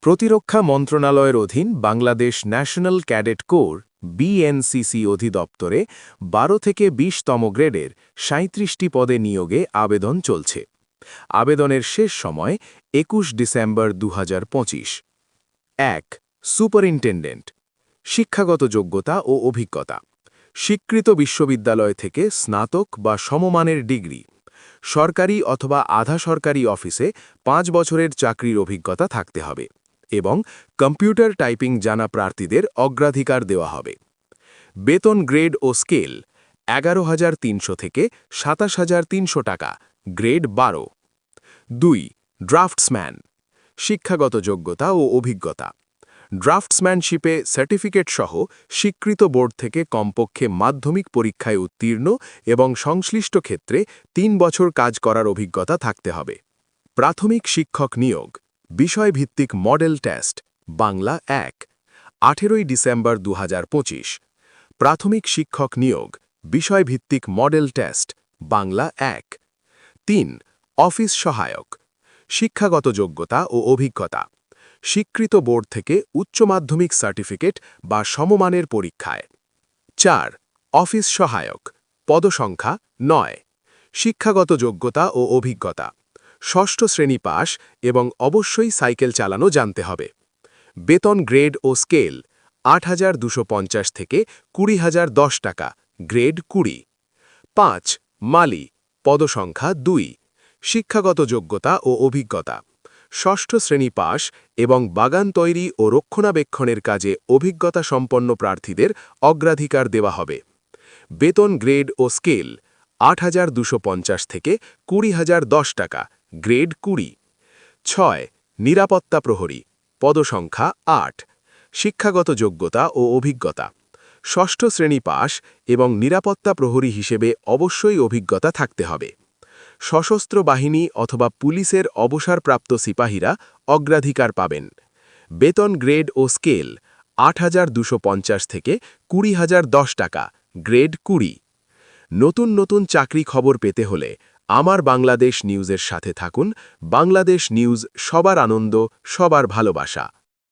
প্রতিরক্ষা মন্ত্রণালয়ের অধীন Bangladesh national cadet corps BNCC অধিদপ্তরে ১২ থেকে ২০তম গ্রেডের ৩৭টি পদে নিয়োগে আবেদন চলছে। আবেদনের শেষ সময় ২১ ডিসেম্বর ২০২৫। ১. সুপারিনটেনডেন্ট। শিক্ষাগত যোগ্যতা ও অভিজ্ঞতা। স্বীকৃত বিশ্ববিদ্যালয় থেকে স্নাতক বা সমমানের ডিগ্রি। সরকারি অথবা আধা সরকারি অফিসে ৫ বছরের চাকরির অভিজ্ঞতা থাকতে হবে এবং কম্পিউটার টাইপিং জানা প্রার্থীদের অগ্রাধিকার দেওয়া হবে। বেতন গ্রেড ও স্কেল ১১,৩০০ থেকে ২৭,৩০০ টাকা, গ্রেড ১২। ২. ড্রাফটসম্যান। শিক্ষাগত যোগ্যতা ও অভিজ্ঞতা। ড্রাফটসম্যানশিপে সার্টিফিকেট সহ স্বীকৃত বোর্ড থেকে কমপক্ষে মাধ্যমিক পরীক্ষায় উত্তীর্ণ এবং সংশ্লিষ্ট ক্ষেত্রে ৩ বছর কাজ করার অভিজ্ঞতা থাকতে হবে। প্রাথমিক শিক্ষক নিয়োগ। বিষয়ভিত্তিক মডেল টেস্ট, বাংলা ১, ১৮ ডিসেম্বর ২০২৫। প্রাথমিক শিক্ষক নিয়োগ। বিষয়ভিত্তিক মডেল টেস্ট, বাংলা ১। ৩. অফিস সহায়ক। শিক্ষাগত যোগ্যতা ও অভিজ্ঞতা। স্বীকৃত বোর্ড থেকে উচ্চ মাধ্যমিক সার্টিফিকেট বা সমমানের পরীক্ষায়। ৪. অফিস সহায়ক। পদসংখ্যা ৯। শিক্ষাগত যোগ্যতা ও অভিজ্ঞতা। ষষ্ঠ শ্রেণী পাস এবং অবশ্যই সাইকেল চালানো জানতে হবে। বেতন গ্রেড ও স্কেল ৮,২৫০ থেকে ২০,০১০ টাকা, গ্রেড ২০। ৫. মালি। পদসংখ্যা ২। শিক্ষাগত যোগ্যতা ও অভিজ্ঞতা। ষষ্ঠ শ্রেণী পাস এবং বাগান তৈরি ও রক্ষণাবেক্ষণের কাজে অভিজ্ঞতা সম্পন্ন প্রার্থীদের অগ্রাধিকার দেওয়া হবে। বেতন গ্রেড ও স্কেল ৮,২৫০ থেকে ২০,০১০ টাকা, গ্রেড ২০। ৬. নিরাপত্তা প্রহরী। পদসংখ্যা ৮। শিক্ষাগত যোগ্যতা ও অভিজ্ঞতা। ষষ্ঠ শ্রেণী পাস এবং নিরাপত্তা প্রহরী হিসেবে অবশ্যই অভিজ্ঞতা থাকতে হবে। সশস্ত্র বাহিনী অথবা পুলিশের অবসরপ্রাপ্ত সিপাহীরা অগ্রাধিকার পাবেন। বেতন গ্রেড ও স্কেল ৮,২৫০ থেকে ২০,০১০ টাকা, গ্রেড ২০। নতুন নতুন চাকরি খবর পেতে হলে আমার বাংলাদেশ নিউজের সাথে থাকুন। বাংলাদেশ নিউজ, সবার আনন্দ, সবার ভালোবাসা।